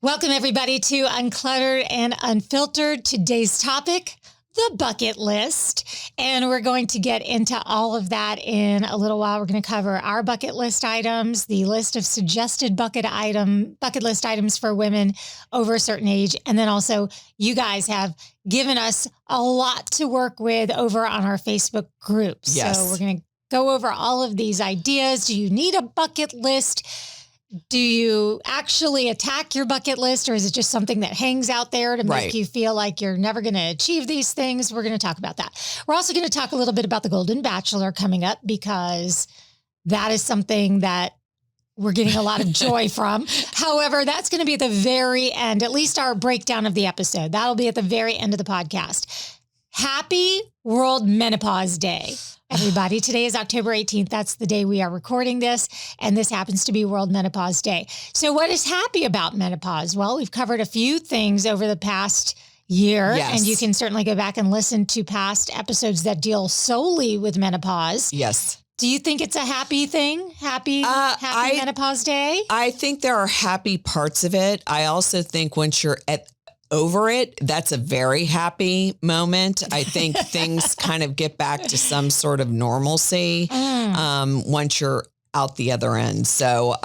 Welcome, everybody, to Uncluttered and Unfiltered. Today's topic, the bucket list. And we're going to get into all of that in a little while. We're going to cover our bucket list items, the list of suggested bucket list items for women over a certain age. And then also, you guys have given us a lot to work with over on our Facebook group. Yes. So we're going to go over all of these ideas. Do you need a bucket list? Do you actually attack your bucket list, or is it just something that hangs out there to make you feel like you're never going to achieve these things? We're going to talk about that. We're also going to talk a little bit about the Golden Bachelor coming up, because that is something that we're getting a lot of joy from. However, that's going to be at the very end, at least our breakdown of the episode. That'll be at the very end of the podcast. Happy World Menopause Day, everybody. Today is October 18th. That's the day we are recording this. And this happens to be World Menopause Day. So what is happy about menopause? Well, we've covered a few things over the past year. Yes. And you can certainly go back and listen to past episodes that deal solely with menopause. Yes. Do you think it's a happy thing? Happy Menopause Day? I think there are happy parts of it. I also think once you're over it, that's a very happy moment. I think things kind of get back to some sort of normalcy once you're out the other end. So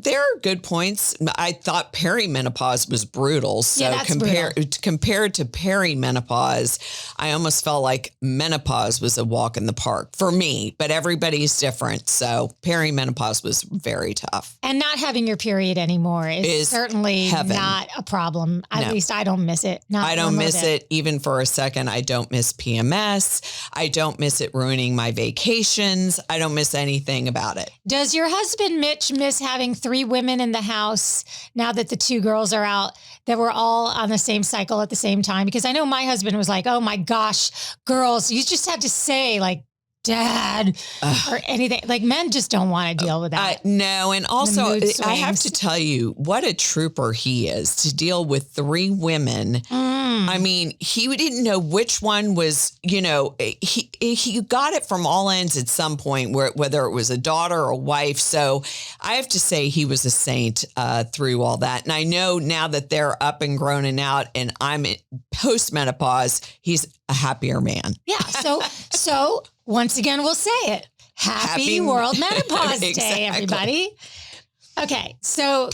there are good points. I thought perimenopause was brutal. So compared to perimenopause, I almost felt like menopause was a walk in the park for me, but everybody's different. So perimenopause was very tough. And not having your period anymore is certainly heaven. Not a problem. At least I don't miss it. I don't miss it even for a second. I don't miss PMS. I don't miss it ruining my vacations. I don't miss anything about it. Does your husband, Mitch, miss having 3 women in the house now that the 2 girls are out, that were all on the same cycle at the same time? Because I know my husband was like, oh my gosh, girls, you just had to say like dad or anything. Like men just don't want to deal with that. No. And also I have to tell you what a trooper he is to deal with 3 women. I mean, he didn't know which one was, he got it from all ends at some point, whether it was a daughter or a wife. So I have to say he was a saint through all that. And I know now that they're up and grown and out and I'm post-menopause, he's a happier man. Yeah. So once again, we'll say it. Happy World Menopause Day, everybody. Okay. So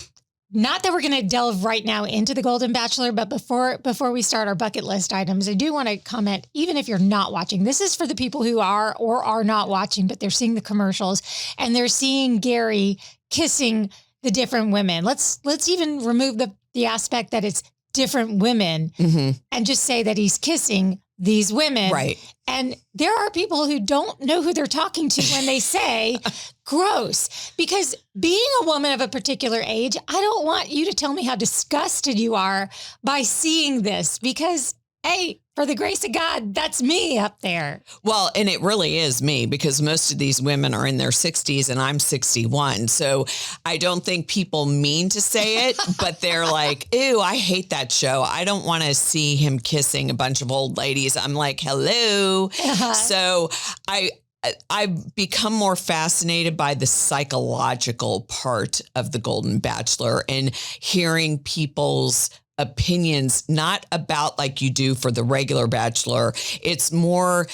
not that we're going to delve right now into the Golden Bachelor, but before we start our bucket list items, I do want to comment, even if you're not watching, this is for the people who are or are not watching, but they're seeing the commercials and they're seeing Gary kissing the different women. Let's even remove the aspect that it's different women and just say that he's kissing these women. Right. And there are people who don't know who they're talking to when they say gross, because being a woman of a particular age, I don't want you to tell me how disgusted you are by seeing this, because hey, for the grace of God, that's me up there. Well, and it really is me, because most of these women are in their 60s and I'm 61. So I don't think people mean to say it, but they're like, ew, I hate that show. I don't want to see him kissing a bunch of old ladies. I'm like, hello. So I've become more fascinated by the psychological part of the Golden Bachelor and hearing people's opinions, not about like you do for the regular Bachelor. It's more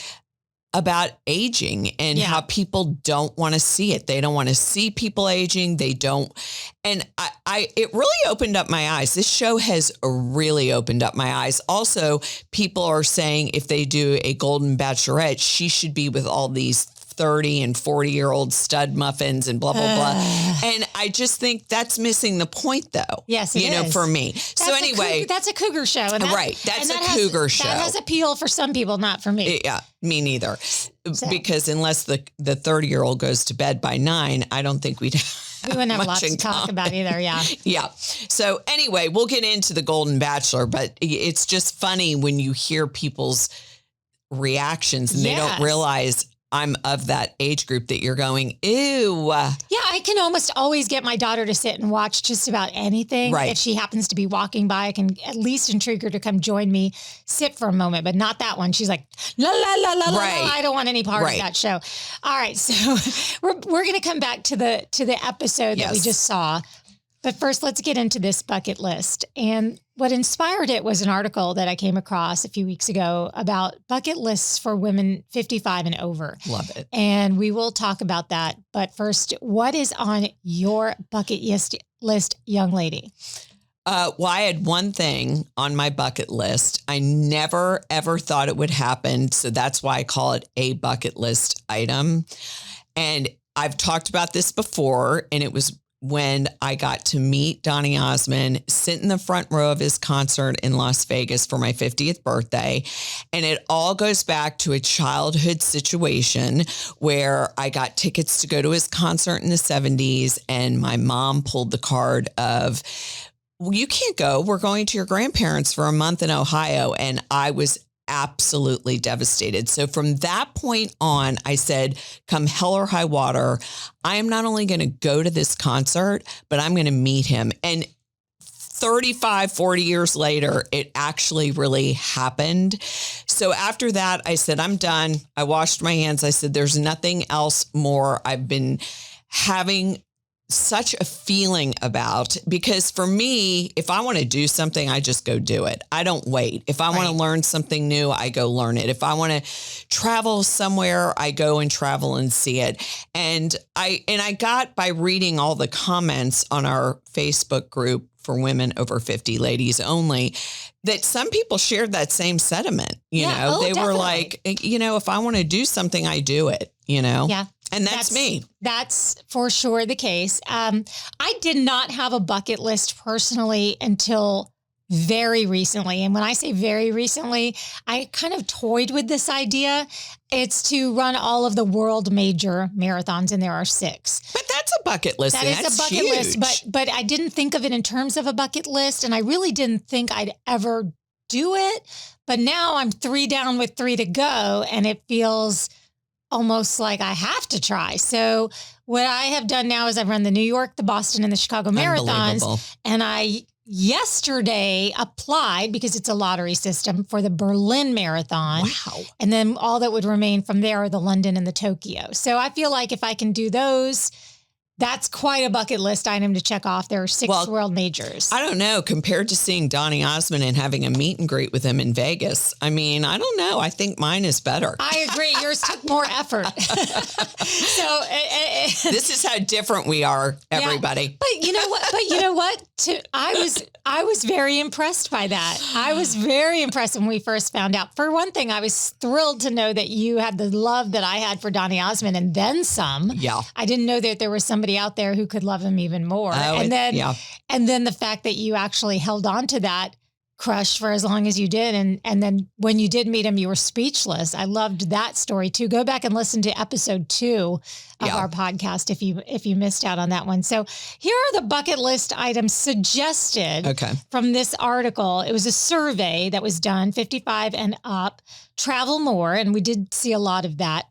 about aging and how people don't want to see it. They don't want to see people aging. They don't. And it really opened up my eyes. This show has really opened up my eyes. Also, people are saying if they do a Golden Bachelorette, she should be with all these 30 and 40-year-old stud muffins and blah, blah, blah. And I just think that's missing the point, though. Yes, it is. For me. So anyway. That's a cougar show. And that's a cougar show. That has appeal for some people, not for me. Yeah, me neither. Because unless the 30-year-old goes to bed by 9, I don't think we wouldn't have lots to talk about either. Yeah. Yeah. So anyway, we'll get into the Golden Bachelor, but it's just funny when you hear people's reactions and they don't realize I'm of that age group that you're going, ew. Yeah, I can almost always get my daughter to sit and watch just about anything. Right. If she happens to be walking by, I can at least intrigue her to come join me, sit for a moment, but not that one. She's like, la, la, la, la, la, I don't want any part of that show. All right. So we're going to come back to the episode that we just saw. But first, let's get into this bucket list. And what inspired it was an article that I came across a few weeks ago about bucket lists for women 55 and over. Love it. And we will talk about that. But first, what is on your bucket list, young lady? Well, I had one thing on my bucket list. I never, ever thought it would happen. So that's why I call it a bucket list item. And I've talked about this before, and it was when I got to meet Donny Osmond, sit in the front row of his concert in Las Vegas for my 50th birthday. And it all goes back to a childhood situation where I got tickets to go to his concert in the 70s, and my mom pulled the card of, well, you can't go. We're going to your grandparents for a month in Ohio. And I was absolutely devastated. So from that point on, I said, come hell or high water, I am not only going to go to this concert, but I'm going to meet him. And 35, 40 years later, it actually really happened. So after that, I said, I'm done. I washed my hands. I said, there's nothing else more I've been having such a feeling about, because for me, if I want to do something, I just go do it. I don't wait. If I want to learn something new, I go learn it. If I want to travel somewhere, I go and travel and see it. And I got, by reading all the comments on our Facebook group for women over 50, ladies only, that some people shared that same sentiment. You know, they were like, you know, if I want to do something, I do it, you know? Yeah. And that's me. That's for sure the case. I did not have a bucket list personally until very recently. And when I say very recently, I kind of toyed with this idea. It's to run all of the world major marathons, and there are 6. But that's a bucket list. That is a bucket list, but I didn't think of it in terms of a bucket list, and I really didn't think I'd ever do it. But now I'm 3 down with 3 to go, and it feels almost like I have to try. So what I have done now is I've run the New York, the Boston, and the Chicago marathons. And I yesterday applied, because it's a lottery system, for the Berlin Marathon. Wow. And then all that would remain from there are the London and the Tokyo. So I feel like if I can do those, that's quite a bucket list item to check off. There are 6 world majors. I don't know, compared to seeing Donny Osmond and having a meet and greet with him in Vegas. I mean, I don't know. I think mine is better. I agree. Yours took more effort. So this is how different we are, everybody. Yeah. But you know what? I was very impressed by that. I was very impressed when we first found out. For one thing, I was thrilled to know that you had the love that I had for Donny Osmond, and then some. Yeah. I didn't know that there was somebody out there who could love him even more. And then the fact that you actually held on to that crush for as long as you did. And then when you did meet him, you were speechless. I loved that story too. Go back and listen to episode 2 of our podcast if you missed out on that one. So here are the bucket list items suggested from this article. It was a survey that was done, 55 and up, travel more. And we did see a lot of that.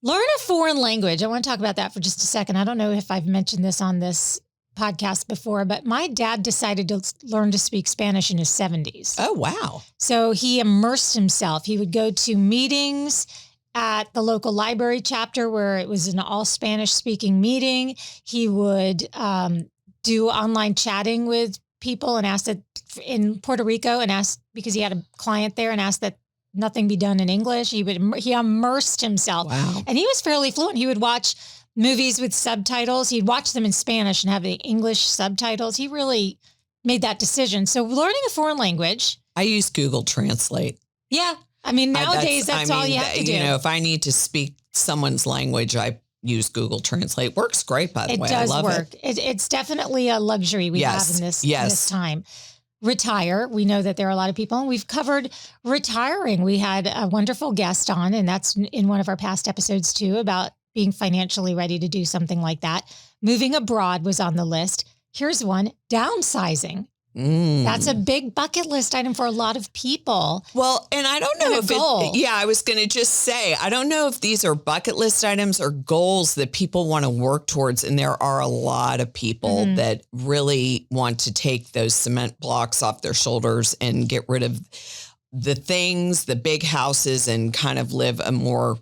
Learn a foreign language. I want to talk about that for just a second. I don't know if I've mentioned this on this podcast before, but my dad decided to learn to speak Spanish in his 70s. Oh, wow. So he immersed himself. He would go to meetings at the local library chapter where it was an all Spanish speaking meeting. He would do online chatting with people and ask that in Puerto Rico, and asked, because he had a client there, and asked that nothing be done in English. He immersed himself. Wow. And he was fairly fluent. He would watch movies with subtitles. He'd watch them in Spanish and have the English subtitles. He really made that decision. So learning a foreign language. I use Google Translate. Yeah. I mean, nowadays that's all you have to do. You know, if I need to speak someone's language, I use Google Translate. Works great, by the way. It does I love work. It's definitely a luxury we have in this time. Retire. We know that there are a lot of people, and we've covered retiring. We had a wonderful guest on, and that's in one of our past episodes too, about being financially ready to do something like that. Moving abroad was on the list. Here's one, downsizing. That's a big bucket list item for a lot of people. Well, and I don't know I was going to just say, I don't know if these are bucket list items or goals that people want to work towards. And there are a lot of people that really want to take those cement blocks off their shoulders and get rid of the things, the big houses, and kind of live a more,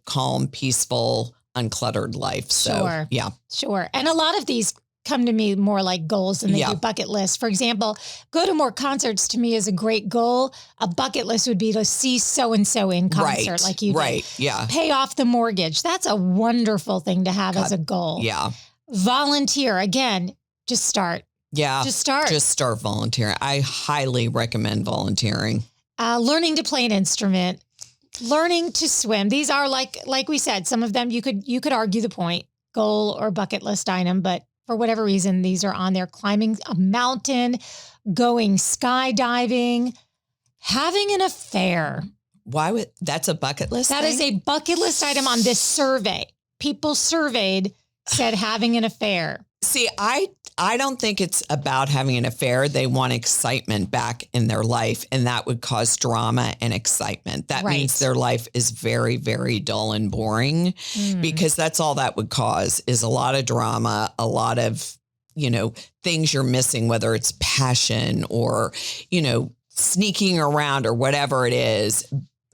calm, peaceful, uncluttered life. So, Sure. And a lot of these come to me more like goals than they do bucket lists. For example, go to more concerts to me is a great goal. A bucket list would be to see so-and-so in concert like you did. Right, yeah. Pay off the mortgage. That's a wonderful thing to have as a goal. Yeah. Volunteer. Again, just start. Yeah. Just start. Just start volunteering. I highly recommend volunteering. Learning to play an instrument. Learning to swim. These are like we said, some of them you could argue the point, goal or bucket list item, but for whatever reason, these are on there. Climbing a mountain, going skydiving, having an affair. That's a bucket list? That is a bucket list item on this survey. People surveyed said having an affair. See, I don't think it's about having an affair. They want excitement back in their life, and that would cause drama and excitement. That means their life is very, very dull and boring because that's all that would cause is a lot of drama, a lot of, things you're missing, whether it's passion or, sneaking around or whatever it is.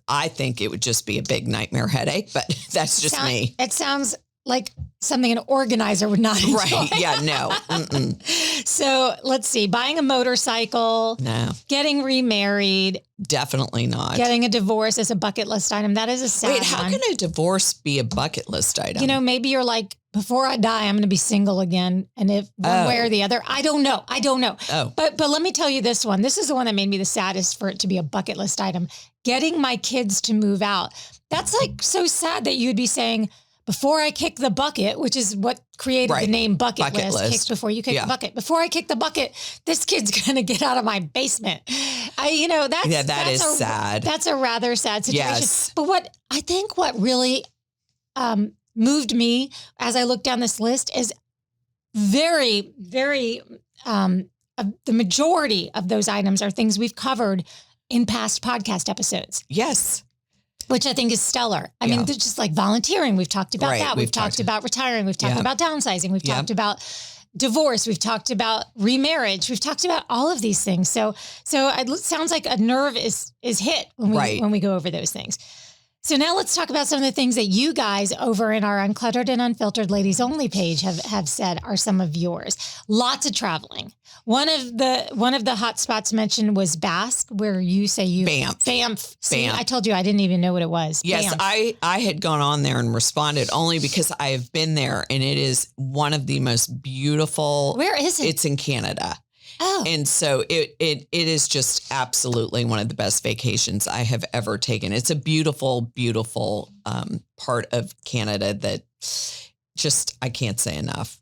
I think it would just be a big nightmare headache, but that's just me. It sounds like something an organizer would not enjoy. Right. Yeah, no. Mm-mm. So let's see. Buying a motorcycle. No. Getting remarried. Definitely not. Getting a divorce is a bucket list item. That is a sad Wait, how can a divorce be a bucket list item? Maybe you're like, before I die, I'm going to be single again. And if one way or the other, I don't know. Oh. But let me tell you this one. This is the one that made me the saddest for it to be a bucket list item. Getting my kids to move out. That's like so sad that you'd be saying, before I kick the bucket, which is what created the name bucket list. Kick before you kick the bucket. Before I kick the bucket, this kid's going to get out of my basement. That is sad. That's a rather sad situation. Yes. But what really moved me as I look down this list is very, very, the majority of those items are things we've covered in past podcast episodes. Yes. Which I think is stellar. I mean, they're just like volunteering. We've talked about that. We've talked about retiring. We've talked about downsizing. We've talked about divorce. We've talked about remarriage. We've talked about all of these things. So it sounds like a nerve is hit when we go over those things. So now let's talk about some of the things that you guys over in our Uncluttered and Unfiltered Ladies Only page have said are some of yours. Lots of traveling. One of the hot spots mentioned was Basque, where you say you Banff. See, I told you I didn't even know what it was. Yes, Banff. I had gone on there and responded only because I have been there, and it is one of the most beautiful. Where is it? It's in Canada. Oh. And so it is just absolutely one of the best vacations I have ever taken. It's a beautiful, beautiful part of Canada that just I can't say enough.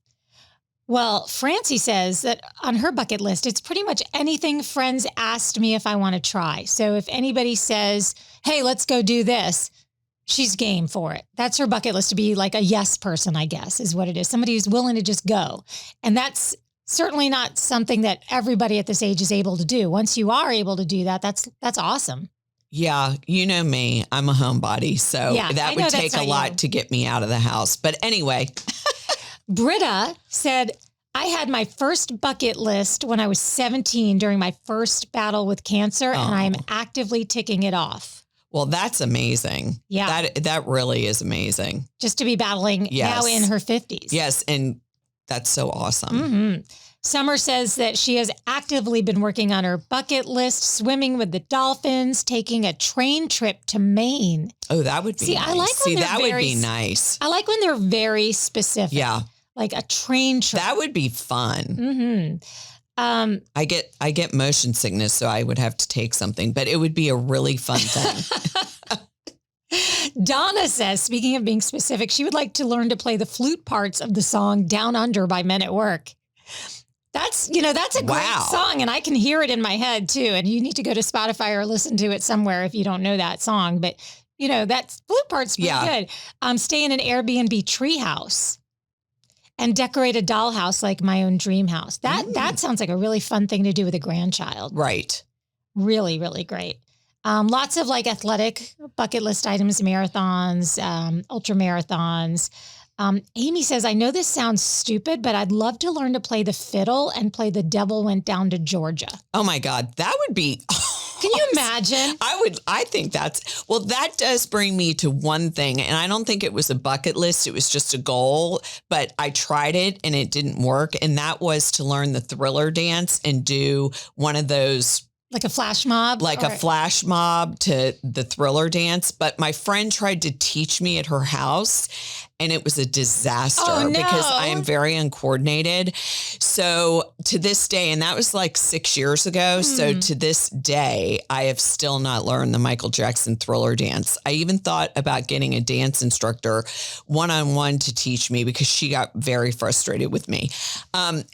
Well, Francie says that on her bucket list, it's pretty much anything friends asked me if I want to try. So if anybody says, hey, let's go do this, she's game for it. That's her bucket list, to be like a yes person, I guess, is what it is. Somebody who's willing to just go. And that's certainly not something that everybody at this age is able to do. Once you are able to do that, that's awesome. Yeah, you know me, I'm a homebody. So that would take a lot to get me out of the house. But anyway. Britta said, I had my first bucket list when I was 17 during my first battle with cancer, and I am actively ticking it off. Well, that's amazing. Yeah. That really is amazing. Just to be battling now in her 50s. Yes, and that's so awesome. Mm-hmm. Summer says that she has actively been working on her bucket list, swimming with the dolphins, taking a train trip to Maine. Oh, that would be nice. I like when that would be nice. I like when they're very specific. Yeah. Like a train trip. That would be fun. Mm-hmm. I get motion sickness, so I would have to take something, but it would be a really fun thing. Donna says, speaking of being specific, she would like to learn to play the flute parts of the song Down Under by Men at Work. That's a great song, and I can hear it in my head too. And you need to go to Spotify or listen to it somewhere if you don't know that song. But that flute part's pretty good. Stay in an Airbnb treehouse and decorate a dollhouse like my own dream house. That sounds like a really fun thing to do with a grandchild. Right. Really, really great. Lots of like athletic bucket list items, marathons, ultra marathons. Amy says, I know this sounds stupid, but I'd love to learn to play the fiddle and play The Devil Went Down to Georgia. Oh my God. That would be Can you imagine? I think that does bring me to one thing. And I don't think it was a bucket list. It was just a goal, but I tried it and it didn't work. And that was to learn the Thriller dance and do one of those, like a flash mob? a flash mob to the Thriller dance. But my friend tried to teach me at her house and it was a disaster because I am very uncoordinated. So to this day, and that was like 6 years ago. So to this day, I have still not learned the Michael Jackson Thriller dance. I even thought about getting a dance instructor one-on-one to teach me because she got very frustrated with me.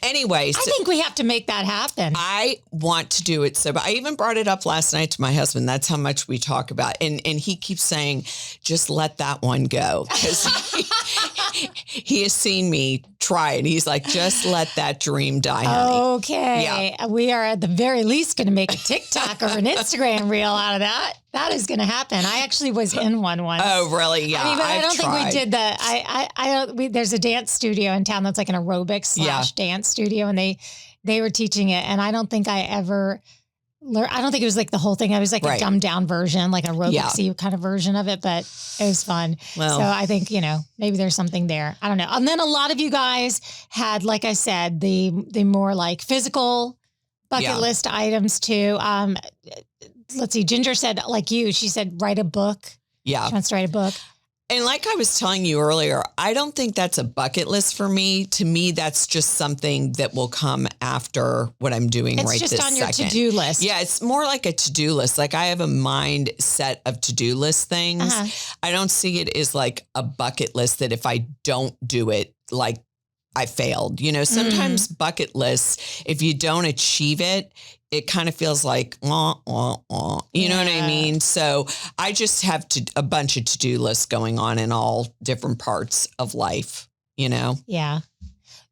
Anyway, I think we have to make that happen. I want to do it. So, but I even brought it up last night to my husband. That's how much we talk about. And he keeps saying, just let that one go. Because he has seen me try it. He's like, just let that dream die, honey. Okay. Yeah. We are at the very least going to make a TikTok or an Instagram reel out of that. That is going to happen. I actually was in one once. Oh, really? Yeah. I mean, but I don't think we did that. I don't, there's a dance studio in town that's like an aerobics / dance studio. And they were teaching it. And I don't think I ever learned. I don't think it was like the whole thing. I was like a dumbed down version, like aerobics-y kind of version of it, but it was fun. Well, so I think, maybe there's something there. I don't know. And then a lot of you guys had, like I said, the more like physical bucket list items too. Let's see. Ginger said, like you, she said, write a book. Yeah. She wants to write a book. And like I was telling you earlier, I don't think that's a bucket list for me. To me, that's just something that will come after what I'm doing right this second. It's just on your to-do list. Yeah, it's more like a to-do list. Like I have a mindset of to-do list things. I don't see it as like a bucket list that if I don't do it, like I failed. Sometimes bucket lists, if you don't achieve it, it kind of feels like, you know what I mean? So I just have a bunch of to-do lists going on in all different parts of life, Yeah.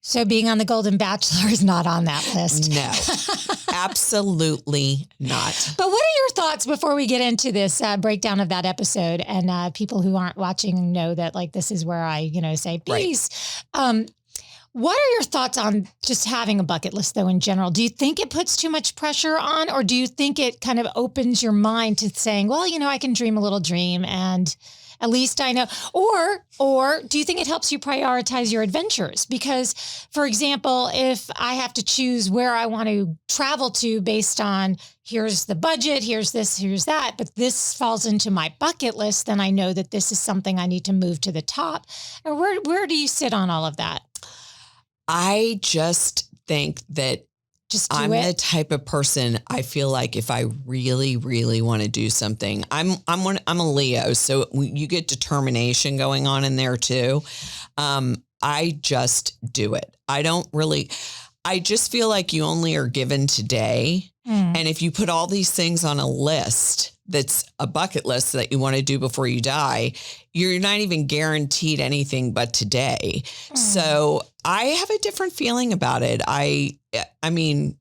So being on the Golden Bachelor is not on that list. No, absolutely not. But what are your thoughts before we get into this breakdown of that episode? And people who aren't watching know that like, this is where I, say peace. Right. What are your thoughts on just having a bucket list, though, in general? Do you think it puts too much pressure on, or do you think it kind of opens your mind to saying, well, I can dream a little dream and at least I know, or do you think it helps you prioritize your adventures? Because, for example, if I have to choose where I want to travel to based on here's the budget, here's this, here's that, but this falls into my bucket list, then I know that this is something I need to move to the top. Or where do you sit on all of that? I just think that I'm the type of person, I feel like if I really, really want to do something, I'm a Leo, so you get determination going on in there too. I just do it. I just feel like you only are given today. And if you put all these things on a list, that's a bucket list that you want to do before you die, you're not even guaranteed anything but today. So I have a different feeling about it. I mean,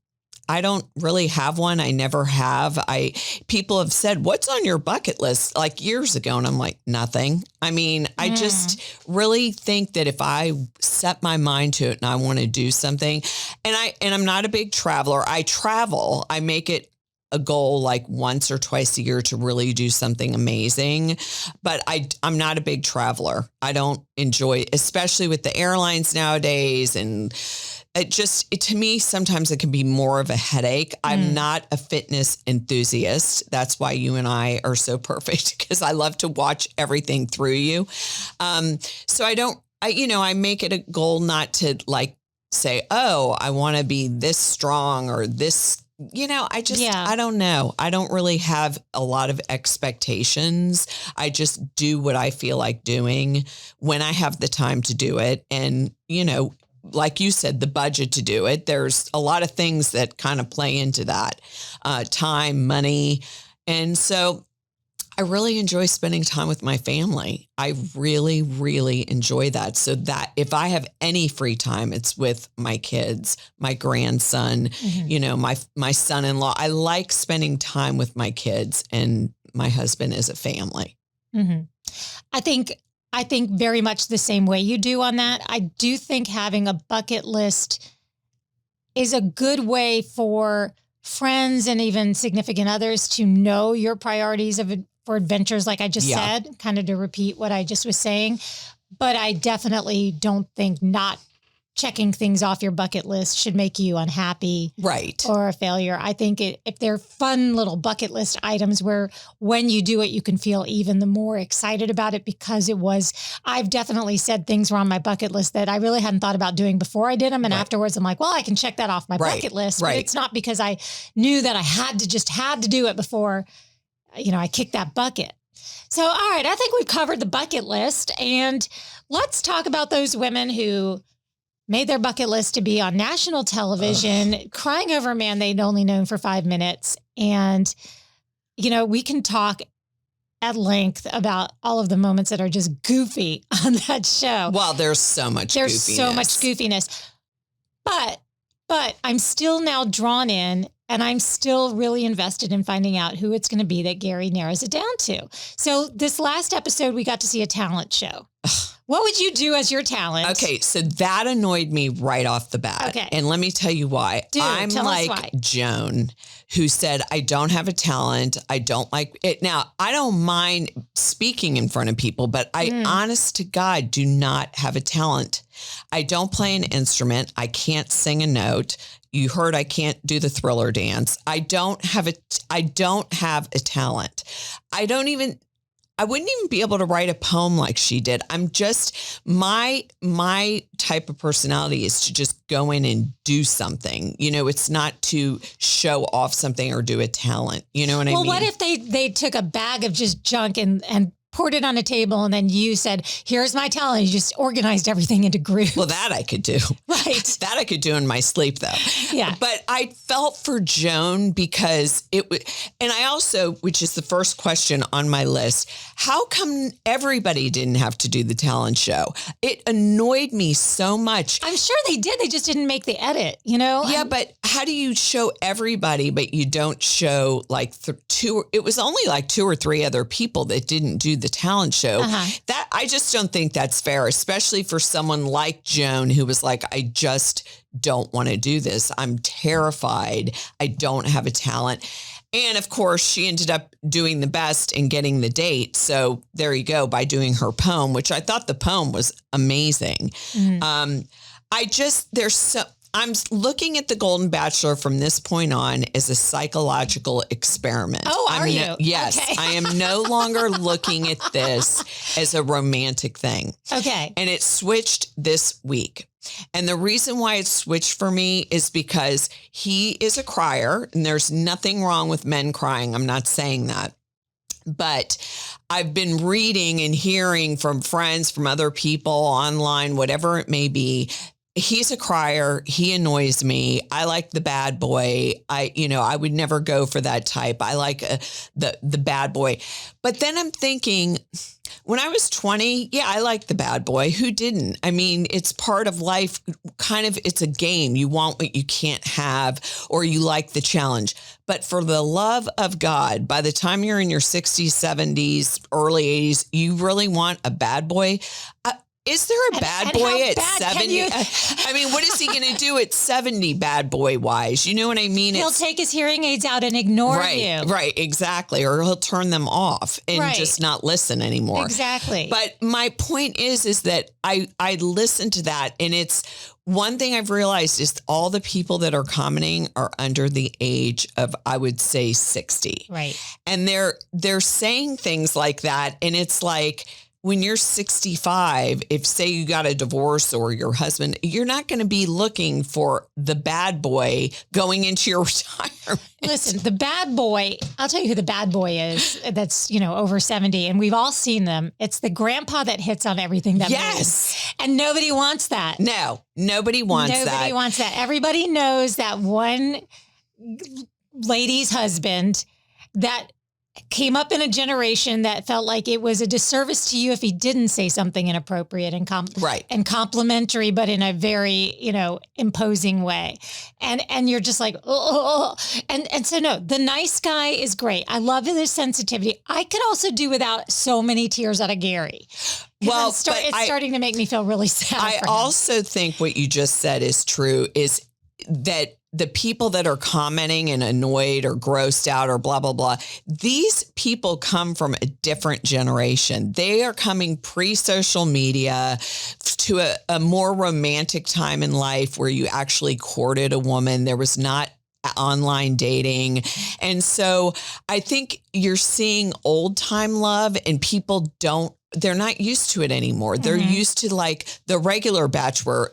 I don't really have one. I never have. People have said, what's on your bucket list like years ago? And I'm like, nothing. I mean, I just really think that if I set my mind to it and I want to do something, and I'm not a big traveler. I travel, I make it a goal like once or twice a year to really do something amazing. But I'm not a big traveler. I don't enjoy, especially with the airlines nowadays. And to me, sometimes it can be more of a headache. I'm not a fitness enthusiast. That's why you and I are so perfect, because I love to watch everything through you. So I make it a goal not to like say, oh, I want to be this strong or this, I don't know. I don't really have a lot of expectations. I just do what I feel like doing when I have the time to do it. And, like you said, the budget to do it. There's a lot of things that kind of play into that, time, money. And so I really enjoy spending time with my family. I really, really enjoy that. So that if I have any free time, it's with my kids, my grandson, my son-in-law. I like spending time with my kids and my husband as a family. Mm-hmm. I think very much the same way you do on that. I do think having a bucket list is a good way for friends and even significant others to know your priorities for adventures, like I just said, kind of to repeat what I just was saying. But I definitely don't think not checking things off your bucket list should make you unhappy, right, or a failure. I think if they're fun little bucket list items where when you do it, you can feel even the more excited about it because I've definitely said things were on my bucket list that I really hadn't thought about doing before I did them. And afterwards I'm like, well, I can check that off my bucket list, but it's not because I knew that I had to do it before, I kicked that bucket. So, all right, I think we've covered the bucket list, and let's talk about those women who made their bucket list to be on national television, crying over a man they'd only known for 5 minutes. And, we can talk at length about all of the moments that are just goofy on that show. Well, there's so much goofiness. But I'm still now drawn in, and I'm still really invested in finding out who it's going to be that Gary narrows it down to. So this last episode, we got to see a talent show. What would you do as your talent? Okay, so that annoyed me right off the bat. Okay. And let me tell you why. I'm like Joan, who said, I don't have a talent. I don't like it. Now, I don't mind speaking in front of people, but I honest to God do not have a talent. I don't play an instrument. I can't sing a note. You heard I can't do the Thriller dance. I don't have a talent. I wouldn't even be able to write a poem like she did. I'm just, my type of personality is to just go in and do something. It's not to show off something or do a talent. You know what I mean? Well, what if they took a bag of just junk and poured it on a table, and then you said, here's my talent. You just organized everything into groups. Well, that I could do. Right. That I could do in my sleep, though. Yeah. But I felt for Joan because it would, and I also, which is the first question on my list, how come everybody didn't have to do the talent show? It annoyed me so much. I'm sure they did. They just didn't make the edit, Yeah, but how do you show everybody, but you don't show like it was only like 2 or 3 other people that didn't do the talent show. That I just don't think that's fair, especially for someone like Joan, who was like, I just don't want to do this. I'm terrified. I don't have a talent. And of course, she ended up doing the best and getting the date. So there you go, by doing her poem, which I thought the poem was amazing. I'm looking at The Golden Bachelor from this point on as a psychological experiment. Oh, are you? Yes. Okay. I am no longer looking at this as a romantic thing. Okay. And it switched this week. And the reason why it switched for me is because he is a crier, and there's nothing wrong with men crying. I'm not saying that. But I've been reading and hearing from friends, from other people online, whatever it may be. He's a crier. He annoys me. I like the bad boy. I would never go for that type. I like the bad boy. But then I'm thinking, when I was 20, I liked the bad boy. Who didn't? I mean, it's part of life. Kind of, it's a game. You want what you can't have, or you like the challenge. But for the love of God, by the time you're in your 60s, 70s, early 80s, you really want a bad boy? Is there a bad boy at 70? I mean, what is he going to do at 70 bad boy wise? You know what I mean? He'll take his hearing aids out and ignore you. Right, exactly. Or he'll turn them off and just not listen anymore. Exactly. But my point is that I listen to that, and it's one thing I've realized is all the people that are commenting are under the age of, I would say, 60. Right. And they're saying things like that, and it's like, when you're 65, if say you got a divorce or your husband, you're not going to be looking for the bad boy going into your retirement. Listen, the bad boy, I'll tell you who the bad boy is that's, over 70, and we've all seen them. It's the grandpa that hits on everything that moves. And nobody wants that. No, nobody wants that. Nobody wants that. Everybody knows that one lady's husband that came up in a generation that felt like it was a disservice to you if he didn't say something inappropriate and and complimentary, but in a very, imposing way. And you're just like, oh. And so no, the nice guy is great. I love his sensitivity. I could also do without so many tears out of Gary. Well, it's starting to make me feel really sad. I also think what you just said is true, is that the people that are commenting and annoyed or grossed out or blah, blah, blah, these people come from a different generation. They are coming pre-social media to a more romantic time in life where you actually courted a woman. There was not online dating. And so I think you're seeing old time love, and people they're not used to it anymore. They're used to like the regular bachelor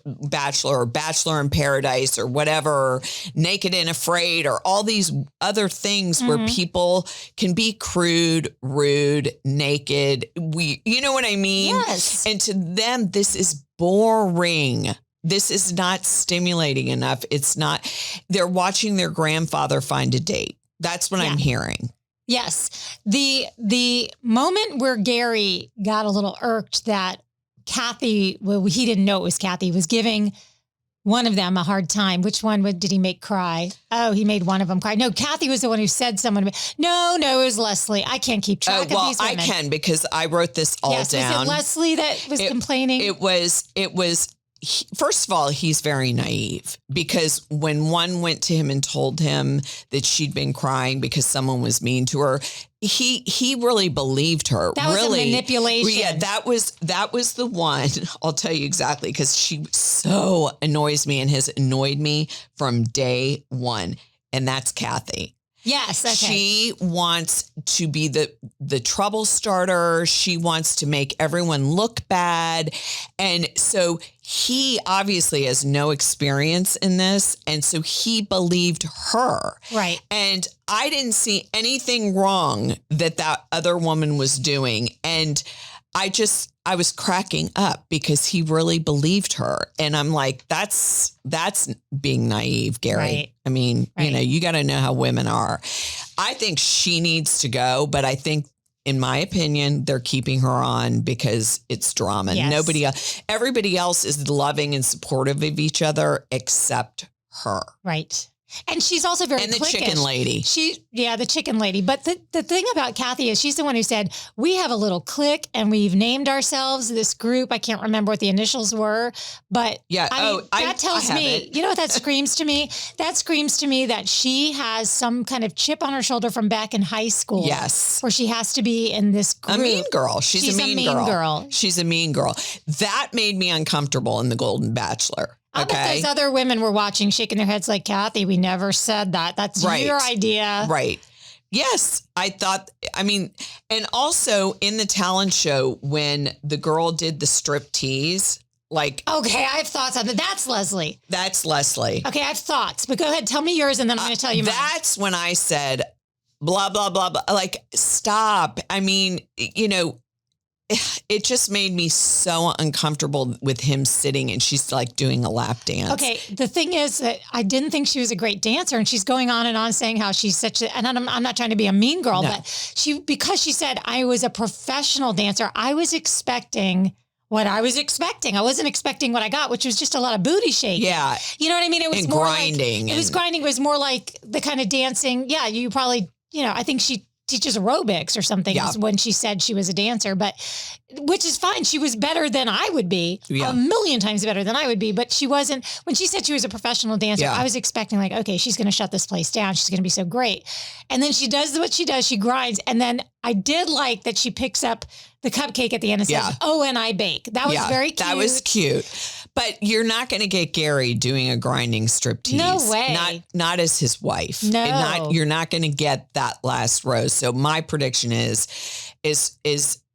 or bachelor in paradise or whatever, naked and afraid, or all these other things where people can be crude, rude, naked. You know what I mean? Yes. And to them, this is boring. This is not stimulating enough. It's not, they're watching their grandfather find a date. That's what I'm hearing. Yes. The moment where Gary got a little irked that Kathy, well, he didn't know it was Kathy, was giving one of them a hard time. Which one did he make cry? Oh, he made one of them cry. No, Kathy was the one who said someone. No, it was Leslie. I can't keep track of these women. I can, because I wrote this all down. Was it Leslie that was complaining? It was. First of all, he's very naive, because when one went to him and told him that she'd been crying because someone was mean to her, he really believed her. That was a manipulation. Yeah, that was the one. I'll tell you exactly, because she so annoys me and has annoyed me from day one. And that's Kathy. Yes. Okay. She wants to be the trouble starter. She wants to make everyone look bad. And so he obviously has no experience in this. And so he believed her. Right. And I didn't see anything wrong that other woman was doing. And I was cracking up because he really believed her. And I'm like, that's being naive, Gary. Right. I mean, you got to know how women are. I think she needs to go, but I think, in my opinion, they're keeping her on because it's drama. Yes. Everybody else is loving and supportive of each other except her. Right. And she's also very And the cliquish. chicken lady. The chicken lady. But the thing about Kathy is she's the one who said, we have a little clique and we've named ourselves this group. I can't remember what the initials were, but that tells me, you know what that screams to me? That screams to me that she has some kind of chip on her shoulder from back in high school. Yes. Where she has to be in this group. A mean girl. She's a mean girl. She's a mean girl. That made me uncomfortable in The Golden Bachelor. I bet those other women were watching, shaking their heads like, Kathy, we never said that. That's your idea. Right. Yes. And also in the talent show, when the girl did the strip tease, like. Okay, I have thoughts on that. That's Leslie. Okay, I have thoughts, but go ahead, tell me yours and then I'm going to tell you mine. That's when I said, blah, blah, blah, blah. Like, stop. I mean, it just made me so uncomfortable with him sitting and she's like doing a lap dance. Okay. The thing is that I didn't think she was a great dancer, and she's going on and on saying how she's and I'm not trying to be a mean girl, but because she said I was a professional dancer, I was expecting what I was expecting. I wasn't expecting what I got, which was just a lot of booty shaking. Yeah. You know what I mean? It was more grinding. It was grinding. It was more like the kind of dancing. Yeah. You probably, I think she teaches aerobics or something when she said she was a dancer, but which is fine. She was better than I would be, a million times better than I would be, but she wasn't. When she said she was a professional dancer, I was expecting like, okay, she's going to shut this place down. She's going to be so great. And then she does what she does. She grinds. And then I did like that she picks up the cupcake at the end and says, oh, and I bake. That was very cute. That was cute. But you're not going to get Gary doing a grinding striptease. No way. Not as his wife. No. And you're not going to get that last rose. So my prediction is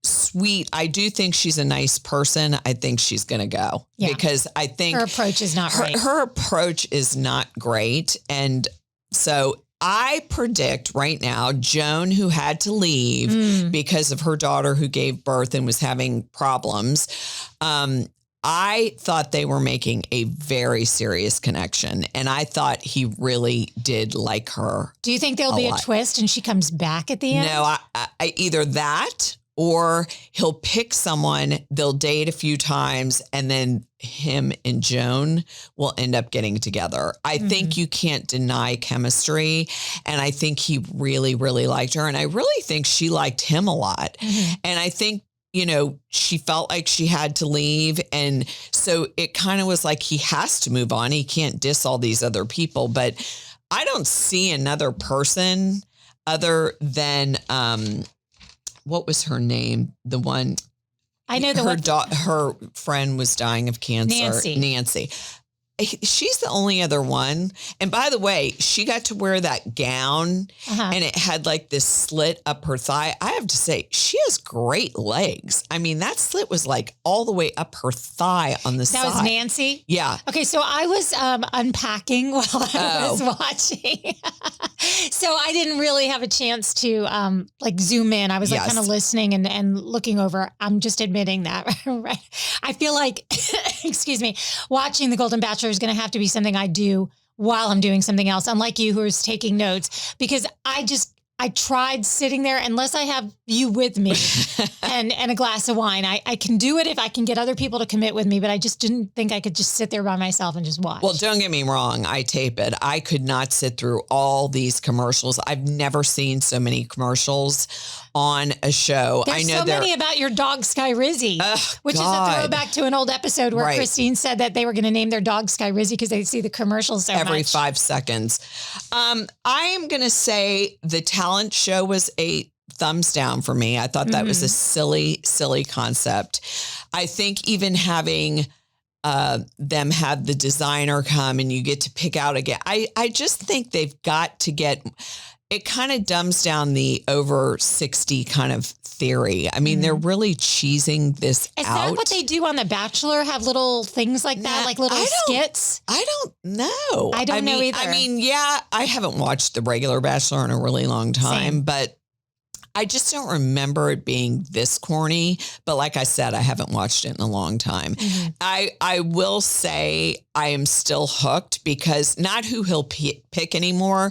sweet. I do think she's a nice person. I think she's going to go because I think her approach is not right. Her approach is not great. And so I predict right now, Joan, who had to leave because of her daughter who gave birth and was having problems. I thought they were making a very serious connection, and I thought he really did like her. Do you think there'll be a twist and she comes back at the end? No, I either that or he'll pick someone, they'll date a few times, and then him and Joan will end up getting together. I think you can't deny chemistry, and I think he really, really liked her, and I really think she liked him a lot. And I think, she felt like she had to leave. And so it kind of was like, he has to move on. He can't diss all these other people, but I don't see another person other than, what was her name? The one, I know her friend was dying of cancer. Nancy. She's the only other one. And by the way, she got to wear that gown and it had like this slit up her thigh. I have to say, she has great legs. I mean, that slit was like all the way up her thigh on the side. That was Nancy? Yeah. Okay, so I was unpacking while I was watching. So I didn't really have a chance to like zoom in. I was like kind of listening and looking over. I'm just admitting that. Right. I feel like, excuse me, watching The Golden Bachelor is going to have to be something I do while I'm doing something else. Unlike you who is taking notes, because I tried sitting there unless I have you with me and a glass of wine. I can do it if I can get other people to commit with me, but I just didn't think I could just sit there by myself and just watch. Well, don't get me wrong. I tape it. I could not sit through all these commercials. I've never seen so many commercials on a show. There's so many about your dog, Sky Rizzy, which is a throwback to an old episode where Christine said that they were going to name their dog Sky Rizzy because they see the commercials so every much. 5 seconds. I am going to say the talent show was a thumbs down for me. I thought that was a silly, silly concept. I think even having them have the designer come and you get to pick out again. I just think they've got to get... It kind of dumbs down the over 60 kind of theory. I mean, they're really cheesing this out. Is that what they do on The Bachelor? Have little things like that, like little skits? I don't know. I don't know either. I mean, yeah, I haven't watched the regular Bachelor in a really long time, but I just don't remember it being this corny. But like I said, I haven't watched it in a long time. I will say I am still hooked because not who he'll pick anymore,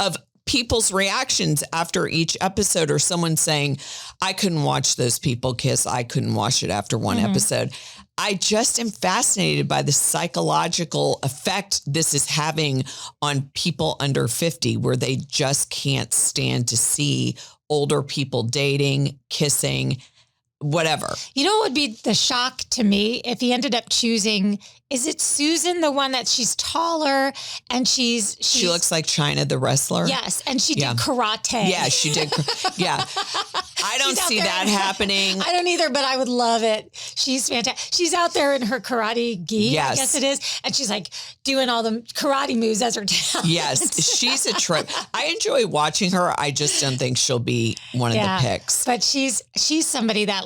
of people's reactions after each episode, or someone saying, I couldn't watch those people kiss. I couldn't watch it after one episode. I just am fascinated by the psychological effect this is having on people under 50, where they just can't stand to see older people dating, kissing, whatever. You know what would be the shock to me if he ended up choosing, is it Susan, the one that she's taller and she looks like China, the wrestler? Yes. And she did karate. Yeah, she did. Yeah. I don't see that happening. I don't either, but I would love it. She's fantastic. She's out there in her karate gi, I guess it is. And she's like doing all the karate moves as her talent. Yes, she's a trip. I enjoy watching her. I just don't think she'll be one of the picks. But she's somebody that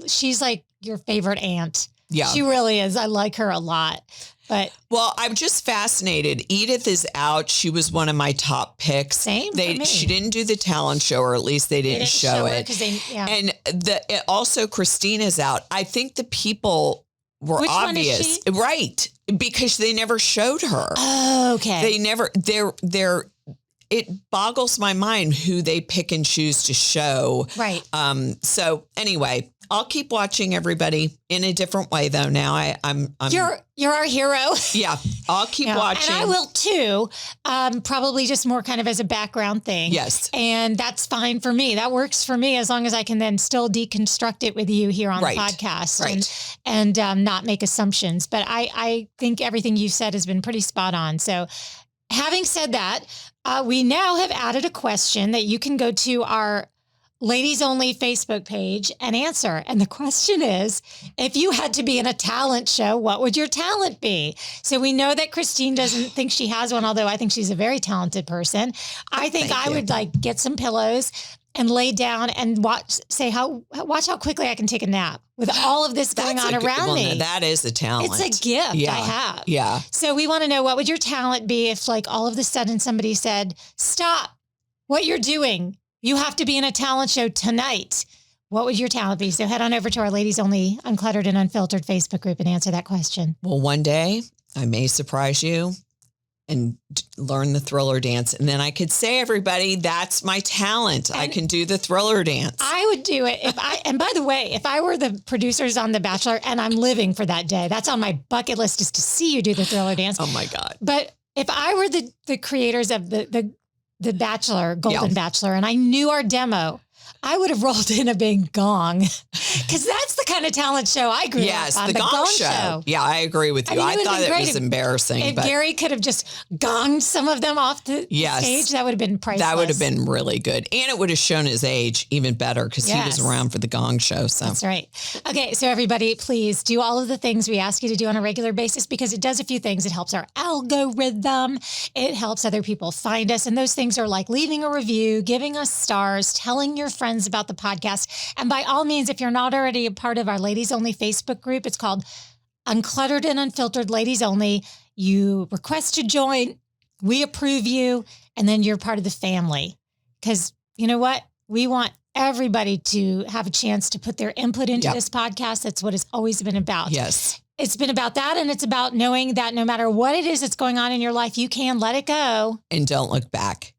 she's like your favorite aunt. Yeah. She really is. I like her a lot. But I'm just fascinated. Edith is out. She was one of my top picks. Same for me. She didn't do the talent show, or at least they didn't show it. And also Christina's out. I think the people were Which obvious. One is she? Right. Because they never showed her. Oh, okay. They never, it boggles my mind who they pick and choose to show. Right. So anyway, I'll keep watching everybody in a different way though. Now I'm you're our hero. Yeah. I'll keep watching. And I will too. Probably just more kind of as a background thing. Yes. And that's fine for me. That works for me as long as I can then still deconstruct it with you here on the podcast and not make assumptions. But I think everything you said has been pretty spot on. So having said that, we now have added a question that you can go to our Ladies Only Facebook page and answer. And the question is, if you had to be in a talent show, what would your talent be? So we know that Christine doesn't think she has one, although I think she's a very talented person. I think I would get some pillows and lay down and watch how quickly I can take a nap with all of this going on around me. That is a talent. It's a gift I have. Yeah. So we want to know, what would your talent be if all of a sudden somebody said, stop what you're doing. You have to be in a talent show tonight. What would your talent be? So head on over to our Ladies Only Uncluttered and Unfiltered Facebook group and answer that question. Well, one day I may surprise you and learn the thriller dance. And then I could say, everybody, that's my talent. I can do the thriller dance. I would do it. And by the way, if I were the producers on The Bachelor and I'm living for that day, that's on my bucket list, is to see you do the thriller dance. Oh my God. But if I were the creators of the Bachelor, Golden Bachelor, and I knew our demo, I would have rolled in a big gong because that's the kind of talent show I grew up on. The Gong Show. Yeah, I agree with you. I thought it was embarrassing. If Gary could have just gonged some of them off the stage, that would have been priceless. That would have been really good. And it would have shown his age even better because he was around for the Gong Show. So that's right. Okay, so everybody, please do all of the things we ask you to do on a regular basis because it does a few things. It helps our algorithm. It helps other people find us. And those things are like leaving a review, giving us stars, telling your friends about the podcast. And by all means, if you're not already a part of our Ladies Only Facebook group, it's called Uncluttered and Unfiltered Ladies Only. You request to join, we approve you, and then you're part of the family. Because you know what? We want everybody to have a chance to put their input into this podcast. That's what it's always been about. Yes. It's been about that. And it's about knowing that no matter what it is that's going on in your life, you can let it go. And don't look back.